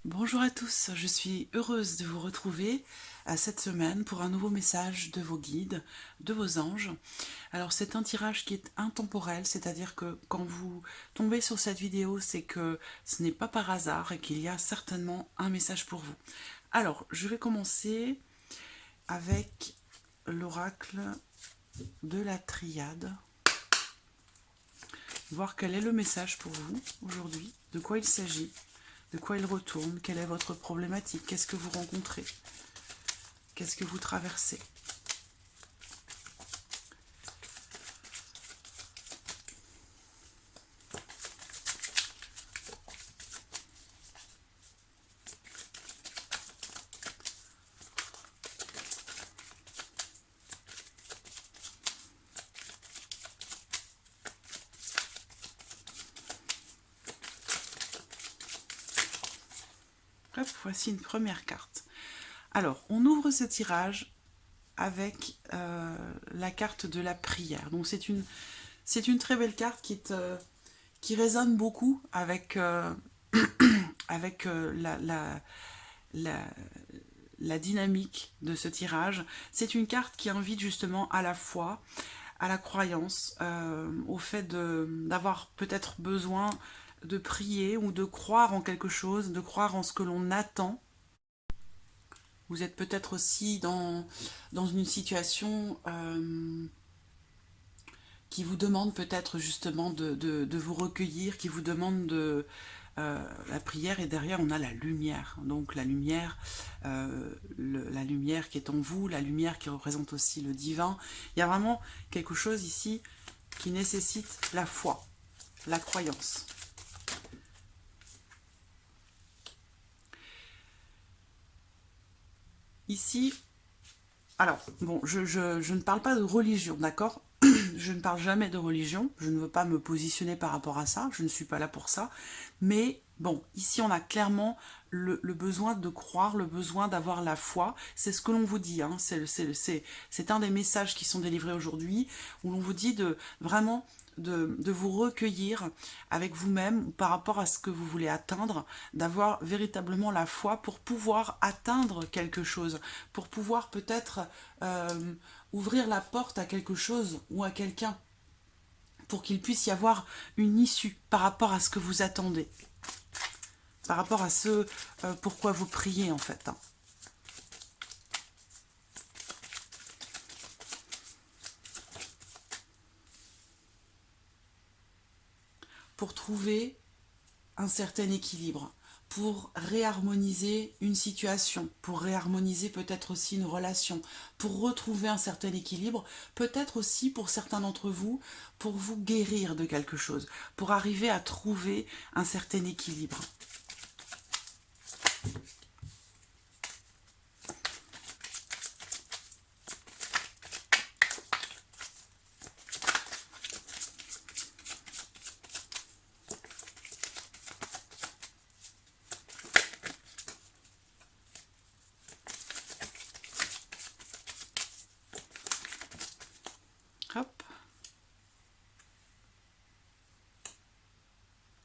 Bonjour à tous, je suis heureuse de vous retrouver cette semaine pour un nouveau message de vos guides, de vos anges. Alors c'est un tirage qui est intemporel, c'est-à-dire que quand vous tombez sur cette vidéo, c'est que ce n'est pas par hasard et qu'il y a certainement un message pour vous. Alors je vais commencer avec l'oracle de la triade, voir quel est le message pour vous aujourd'hui, de quoi il s'agit. De quoi il retourne? Quelle est votre problématique? Qu'est-ce que vous rencontrez? Qu'est-ce que vous traversez? Hop, voici une première carte. Alors, on ouvre ce tirage avec la carte de la prière. Donc c'est une très belle carte qui résonne beaucoup avec, la, la dynamique de ce tirage. C'est une carte qui invite justement à la foi, à la croyance, au fait d'avoir peut-être besoin de prier ou de croire en quelque chose, de croire en ce que l'on attend. Vous êtes peut-être aussi dans une situation qui vous demande peut-être justement de vous recueillir, qui vous demande la prière, et derrière on a la lumière. Donc la lumière, la lumière qui est en vous, la lumière qui représente aussi le divin. Il y a vraiment quelque chose ici qui nécessite la foi, la croyance. Ici, alors, bon, je ne parle pas de religion, d'accord? Je ne parle jamais de religion, je ne veux pas me positionner par rapport à ça, je ne suis pas là pour ça. Mais bon, ici on a clairement le besoin de croire, le besoin d'avoir la foi. C'est ce que l'on vous dit, hein. C'est un des messages qui sont délivrés aujourd'hui, où l'on vous dit de vraiment de vous recueillir avec vous-même par rapport à ce que vous voulez atteindre, d'avoir véritablement la foi pour pouvoir atteindre quelque chose, pour pouvoir peut-être ouvrir la porte à quelque chose ou à quelqu'un, pour qu'il puisse y avoir une issue par rapport à ce que vous attendez, par rapport à ce pourquoi vous priez en fait. Pour trouver un certain équilibre, pour réharmoniser une situation, pour réharmoniser peut-être aussi une relation, pour retrouver un certain équilibre, peut-être aussi pour certains d'entre vous, pour vous guérir de quelque chose, pour arriver à trouver un certain équilibre. Hop.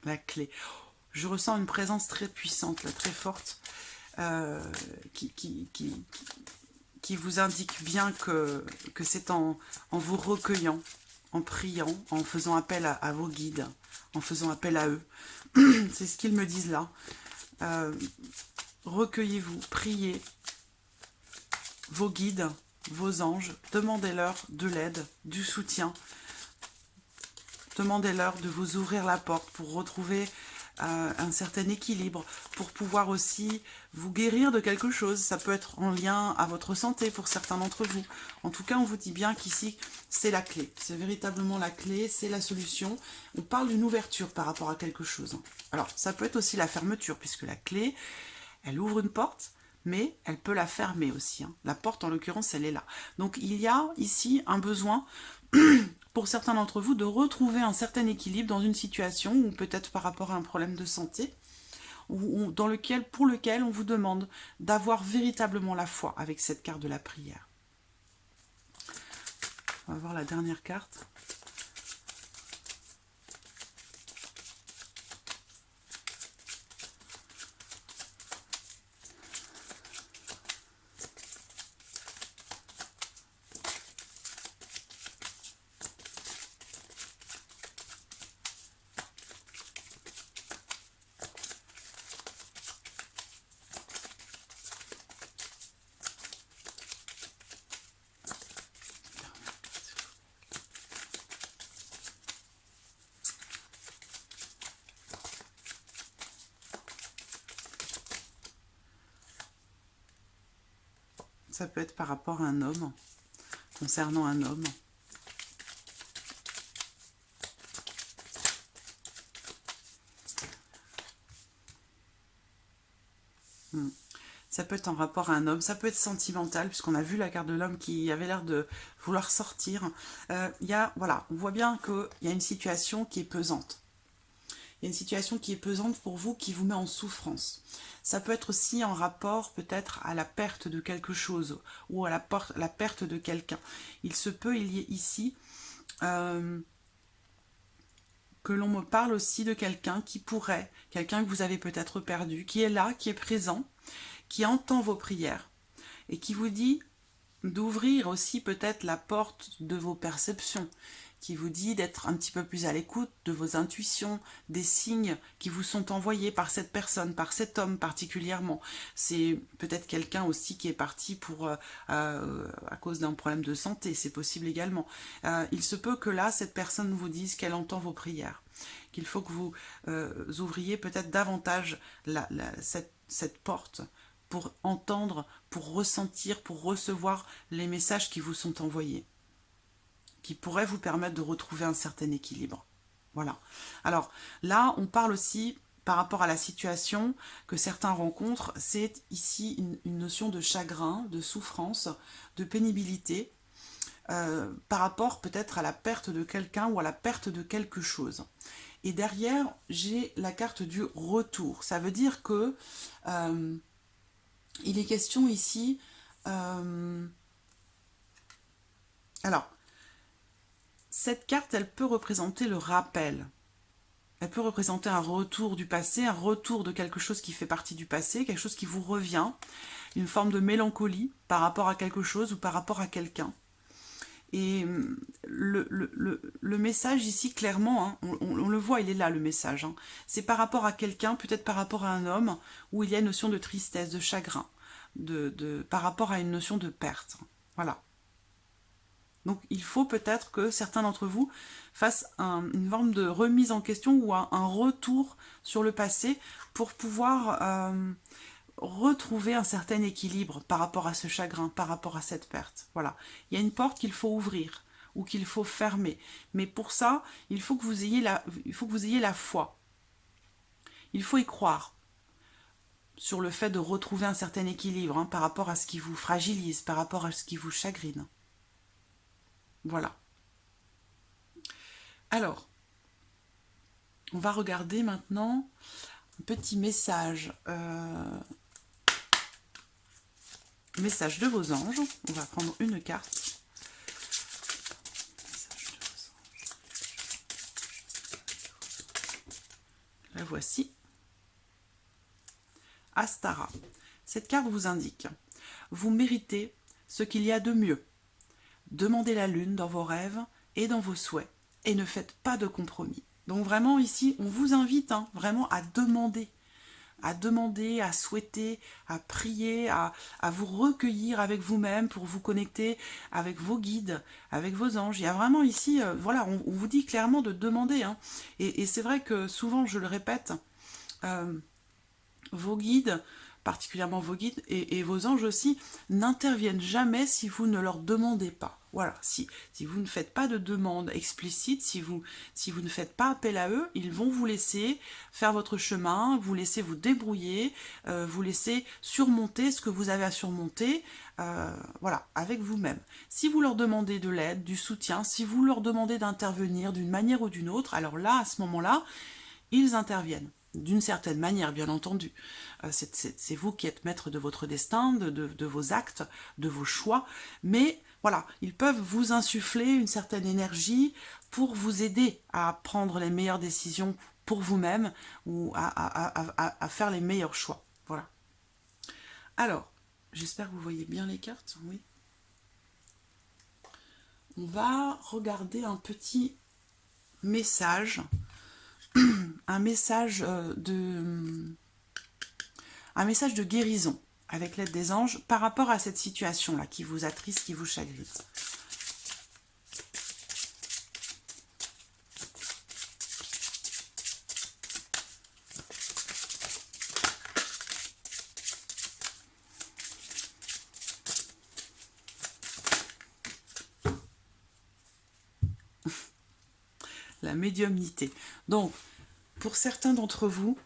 La clé. Je ressens une présence très puissante, là, très forte, qui vous indique bien que c'est en vous recueillant, en priant, en faisant appel à vos guides, en faisant appel à eux. C'est ce qu'ils me disent là. Recueillez-vous, priez vos guides, vos anges, demandez-leur de l'aide, du soutien. Demandez-leur de vous ouvrir la porte pour retrouver un certain équilibre, pour pouvoir aussi vous guérir de quelque chose. Ça peut être en lien à votre santé pour certains d'entre vous. En tout cas, on vous dit bien qu'ici, c'est la clé. C'est véritablement la clé, c'est la solution. On parle d'une ouverture par rapport à quelque chose. Alors, ça peut être aussi la fermeture, puisque la clé, elle ouvre une porte, mais elle peut la fermer aussi. La porte, en l'occurrence, elle est là. Donc, il y a ici un besoin pour certains d'entre vous, de retrouver un certain équilibre dans une situation, ou peut-être par rapport à un problème de santé, pour lequel on vous demande d'avoir véritablement la foi avec cette carte de la prière. On va voir la dernière carte. Ça peut être par rapport à un homme, concernant un homme. Ça peut être en rapport à un homme, ça peut être sentimental, puisqu'on a vu la carte de l'homme qui avait l'air de vouloir sortir. Voilà, on voit bien qu'il y a une situation qui est pesante. Il y a une situation qui est pesante pour vous, qui vous met en souffrance. Ça peut être aussi en rapport peut-être à la perte de quelque chose, ou à la perte de quelqu'un. Il se peut, il y ait ici, que l'on me parle aussi de quelqu'un qui pourrait, quelqu'un que vous avez peut-être perdu, qui est là, qui est présent, qui entend vos prières et qui vous dit d'ouvrir aussi peut-être la porte de vos perceptions, qui vous dit d'être un petit peu plus à l'écoute de vos intuitions, des signes qui vous sont envoyés par cette personne, par cet homme particulièrement. C'est peut-être quelqu'un aussi qui est parti à cause d'un problème de santé, c'est possible également. Il se peut que là, cette personne vous dise qu'elle entend vos prières, qu'il faut que vous ouvriez peut-être davantage cette porte pour entendre, pour ressentir, pour recevoir les messages qui vous sont envoyés, qui pourraient vous permettre de retrouver un certain équilibre. Voilà. Alors là, on parle aussi, par rapport à la situation que certains rencontrent, c'est ici une notion de chagrin, de souffrance, de pénibilité, par rapport peut-être à la perte de quelqu'un ou à la perte de quelque chose. Et derrière, j'ai la carte du retour. Ça veut dire que il est question ici... alors, cette carte, elle peut représenter le rappel. Elle peut représenter un retour du passé, un retour de quelque chose qui fait partie du passé, quelque chose qui vous revient, une forme de mélancolie par rapport à quelque chose ou par rapport à quelqu'un. Et le message ici, clairement, hein, on le voit, il est là le message. Hein. C'est par rapport à quelqu'un, peut-être par rapport à un homme, où il y a une notion de tristesse, de chagrin, par rapport à une notion de perte. Voilà. Donc il faut peut-être que certains d'entre vous fassent une forme de remise en question ou un retour sur le passé pour pouvoir retrouver un certain équilibre par rapport à ce chagrin, par rapport à cette perte. Voilà. Il y a une porte qu'il faut ouvrir ou qu'il faut fermer. Mais pour ça, il faut que vous ayez la foi. Il faut y croire sur le fait de retrouver un certain équilibre par rapport à ce qui vous fragilise, par rapport à ce qui vous chagrine. Voilà. Alors, on va regarder maintenant un petit message. Message de vos anges. On va prendre une carte. La voici. Astara. Cette carte vous indique: vous méritez ce qu'il y a de mieux. Demandez la lune dans vos rêves et dans vos souhaits et ne faites pas de compromis. Donc vraiment ici, on vous invite vraiment à demander, à souhaiter, à prier, à vous recueillir avec vous-même pour vous connecter avec vos guides, avec vos anges. Il y a vraiment ici, voilà, on vous dit clairement de demander. Et c'est vrai que souvent, je le répète, vos guides, particulièrement vos guides et vos anges aussi, n'interviennent jamais si vous ne leur demandez pas. Voilà, si vous ne faites pas de demande explicite, si vous ne faites pas appel à eux, ils vont vous laisser faire votre chemin, vous laisser vous débrouiller, vous laisser surmonter ce que vous avez à surmonter, voilà, avec vous-même. Si vous leur demandez de l'aide, du soutien, si vous leur demandez d'intervenir d'une manière ou d'une autre, alors là, à ce moment-là, ils interviennent. D'une certaine manière, bien entendu. C'est vous qui êtes maître de votre destin, de vos actes, de vos choix, mais voilà, ils peuvent vous insuffler une certaine énergie pour vous aider à prendre les meilleures décisions pour vous-même ou à faire les meilleurs choix. Voilà. Alors, j'espère que vous voyez bien les cartes, oui. On va regarder un petit message, un message de guérison avec l'aide des anges par rapport à cette situation-là qui vous attriste, qui vous chagrine. la médiumnité. Donc, pour certains d'entre vous,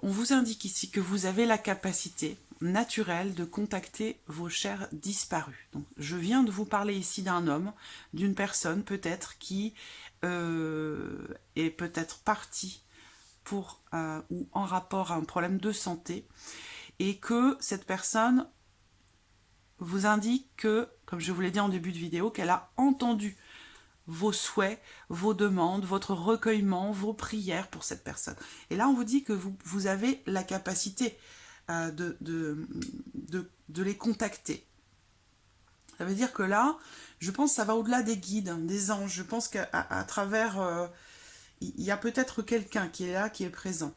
on vous indique ici que vous avez la capacité naturelle de contacter vos chers disparus. Donc, je viens de vous parler ici d'un homme, d'une personne peut-être qui est peut-être partie pour ou en rapport à un problème de santé, et que cette personne vous indique que, comme je vous l'ai dit en début de vidéo, qu'elle a entendu vos souhaits, vos demandes, votre recueillement, vos prières pour cette personne. Et là, on vous dit que vous avez la capacité de les contacter. Ça veut dire que là, je pense que ça va au-delà des guides, hein, des anges. Je pense qu'à travers... il y a peut-être quelqu'un qui est là, qui est présent.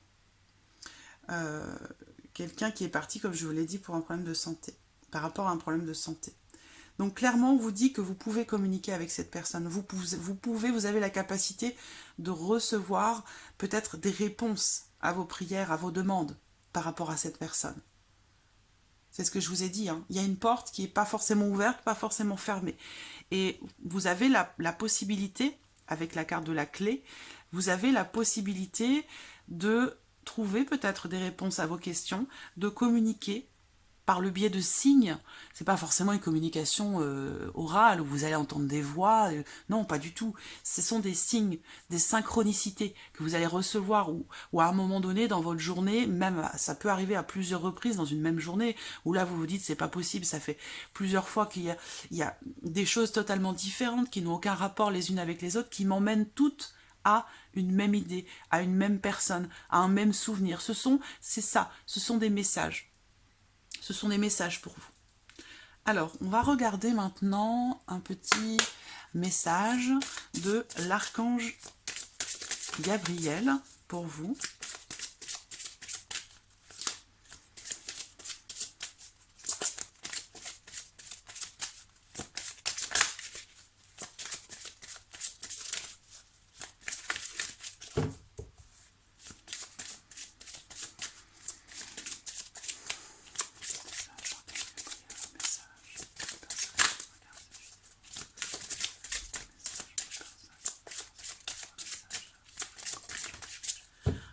Quelqu'un qui est parti, comme je vous l'ai dit, pour un problème de santé. Par rapport à un problème de santé. Donc clairement, on vous dit que vous pouvez communiquer avec cette personne. Vous avez la capacité de recevoir peut-être des réponses à vos prières, à vos demandes par rapport à cette personne. C'est ce que je vous ai dit. Hein. Il y a une porte qui n'est pas forcément ouverte, pas forcément fermée. Et vous avez la possibilité, avec la carte de la clé, vous avez la possibilité de trouver peut-être des réponses à vos questions, de communiquer par le biais de signes. C'est pas forcément une communication orale où vous allez entendre des voix. Non, pas du tout. Ce sont des signes, des synchronicités que vous allez recevoir ou à un moment donné dans votre journée, même ça peut arriver à plusieurs reprises dans une même journée, où là vous vous dites c'est pas possible, ça fait plusieurs fois qu'il y a des choses totalement différentes qui n'ont aucun rapport les unes avec les autres, qui m'emmènent toutes à une même idée, à une même personne, à un même souvenir. C'est ça, ce sont des messages. Ce sont des messages pour vous. Alors, on va regarder maintenant un petit message de l'archange Gabriel pour vous.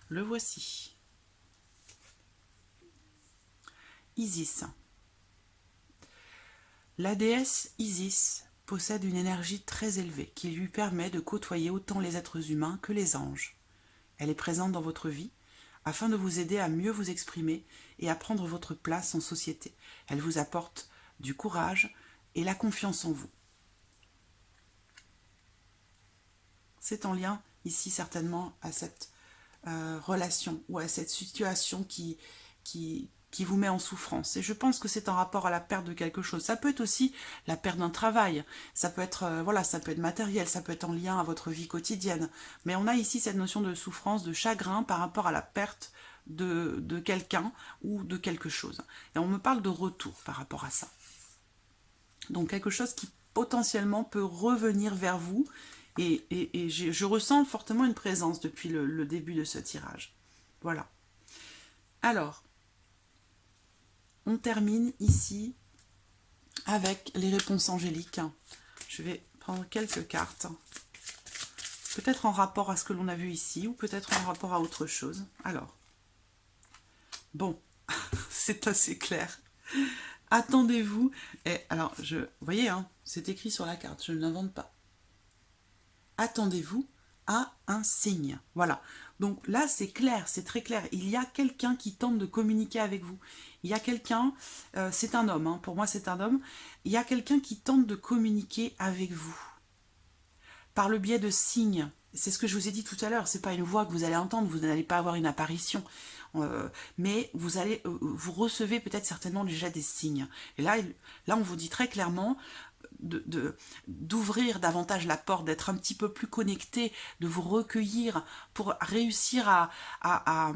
Le voici. Isis. La déesse Isis possède une énergie très élevée qui lui permet de côtoyer autant les êtres humains que les anges. Elle est présente dans votre vie afin de vous aider à mieux vous exprimer et à prendre votre place en société. Elle vous apporte du courage et la confiance en vous. C'est en lien ici certainement à cette relation ou à cette situation qui vous met en souffrance. Et je pense que c'est en rapport à la perte de quelque chose. Ça peut être aussi la perte d'un travail, ça peut être voilà, ça peut être matériel, ça peut être en lien à votre vie quotidienne. Mais on a ici cette notion de souffrance, de chagrin par rapport à la perte de quelqu'un ou de quelque chose. Et on me parle de retour par rapport à ça. Donc quelque chose qui potentiellement peut revenir vers vous. Et je ressens fortement une présence depuis le début de ce tirage. Voilà. Alors, on termine ici avec les réponses angéliques. Je vais prendre quelques cartes. Peut-être en rapport à ce que l'on a vu ici, ou peut-être en rapport à autre chose. Alors, bon, c'est assez clair. Attendez-vous. Et alors, vous voyez, hein, c'est écrit sur la carte, je ne l'invente pas. Attendez-vous à un signe. Voilà. Donc là, c'est clair, c'est très clair. Il y a quelqu'un qui tente de communiquer avec vous. Il y a quelqu'un, c'est un homme, hein, pour moi c'est un homme. Il y a quelqu'un qui tente de communiquer avec vous. Par le biais de signes. C'est ce que je vous ai dit tout à l'heure. C'est pas une voix que vous allez entendre, vous n'allez pas avoir une apparition. Mais vous recevez peut-être certainement déjà des signes. Et là, on vous dit très clairement d'ouvrir davantage la porte, d'être un petit peu plus connecté, de vous recueillir pour réussir à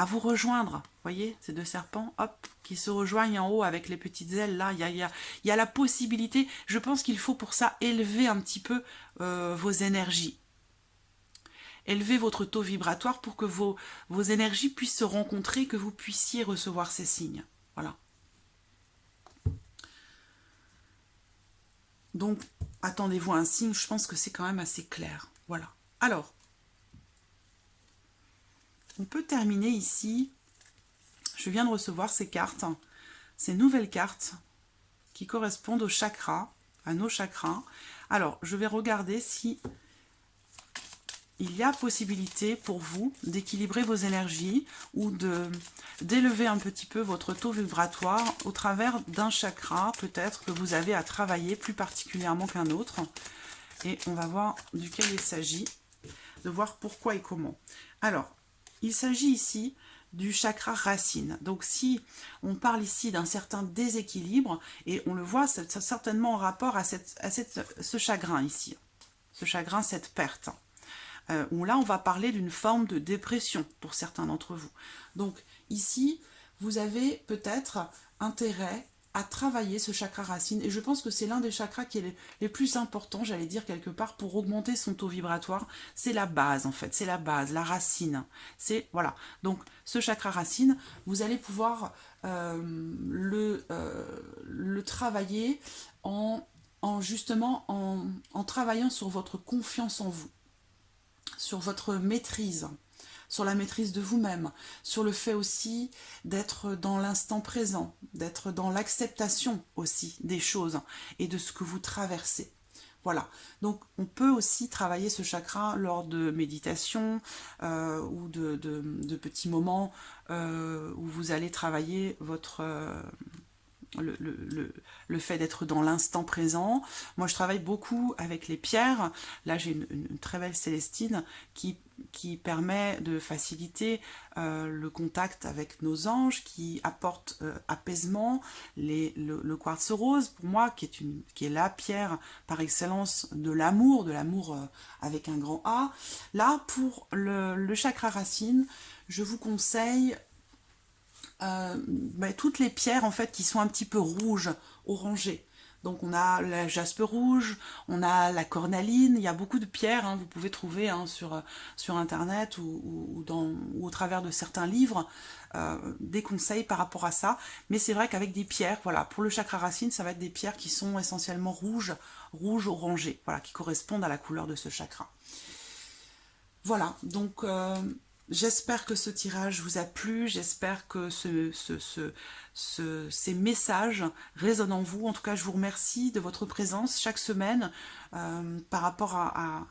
vous rejoindre. Vous voyez, ces deux serpents, hop, qui se rejoignent en haut avec les petites ailes, là, il y a la possibilité, je pense qu'il faut pour ça élever un petit peu vos énergies. Élevez votre taux vibratoire pour que vos énergies puissent se rencontrer, que vous puissiez recevoir ces signes. Voilà. Donc, attendez-vous à un signe, je pense que c'est quand même assez clair. Voilà. Alors, on peut terminer ici. Je viens de recevoir ces cartes, ces nouvelles cartes qui correspondent aux chakras, à nos chakras. Alors, je vais regarder si il y a possibilité pour vous d'équilibrer vos énergies ou d'élever un petit peu votre taux vibratoire au travers d'un chakra, peut-être que vous avez à travailler plus particulièrement qu'un autre. Et on va voir duquel il s'agit, de voir pourquoi et comment. Alors, il s'agit ici du chakra racine. Donc si on parle ici d'un certain déséquilibre, et on le voit, c'est certainement en rapport à ce chagrin ici, ce chagrin, cette perte. Où là, on va parler d'une forme de dépression pour certains d'entre vous. Donc ici, vous avez peut-être intérêt à travailler ce chakra racine, et je pense que c'est l'un des chakras qui est les plus importants, j'allais dire quelque part, pour augmenter son taux vibratoire. C'est la base en fait, c'est la base, la racine. C'est voilà. Donc ce chakra racine, vous allez pouvoir le travailler justement en travaillant sur votre confiance en vous, sur votre maîtrise, sur la maîtrise de vous-même, sur le fait aussi d'être dans l'instant présent, d'être dans l'acceptation aussi des choses et de ce que vous traversez. Voilà, donc on peut aussi travailler ce chakra lors de méditation ou de petits moments où vous allez travailler votre... le fait d'être dans l'instant présent. Moi, je travaille beaucoup avec les pierres. Là, j'ai une très belle célestine qui permet de faciliter le contact avec nos anges, qui apporte apaisement. Le quartz rose, pour moi, qui est la pierre par excellence de l'amour avec un grand A. Là, pour le chakra racine, je vous conseille toutes les pierres en fait qui sont un petit peu rouges, orangées. Donc on a la jaspe rouge, on a la cornaline, il y a beaucoup de pierres, hein, vous pouvez trouver sur internet ou au travers de certains livres des conseils par rapport à ça. Mais c'est vrai qu'avec des pierres, voilà, pour le chakra racine, ça va être des pierres qui sont essentiellement rouges orangées, voilà, qui correspondent à la couleur de ce chakra. Voilà, donc j'espère que ce tirage vous a plu, j'espère que ces messages résonnent en vous. En tout cas, je vous remercie de votre présence chaque semaine par rapport à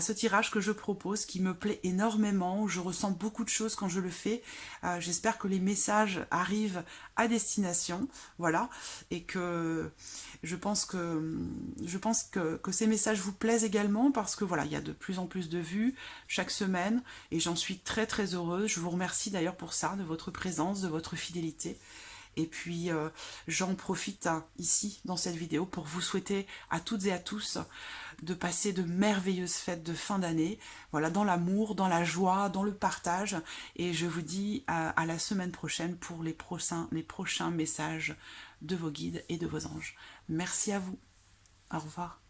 ce tirage que je propose, qui me plaît énormément. Je ressens beaucoup de choses quand je le fais. J'espère que les messages arrivent à destination, voilà, et que je pense que ces messages vous plaisent également, parce que voilà, il y a de plus en plus de vues chaque semaine, et j'en suis très très heureuse. Je vous remercie d'ailleurs pour ça, de votre présence, de votre fidélité. Et puis j'en profite ici dans cette vidéo pour vous souhaiter à toutes et à tous de passer de merveilleuses fêtes de fin d'année, voilà, dans l'amour, dans la joie, dans le partage. Et je vous dis à la semaine prochaine pour les prochains messages de vos guides et de vos anges. Merci à vous. Au revoir.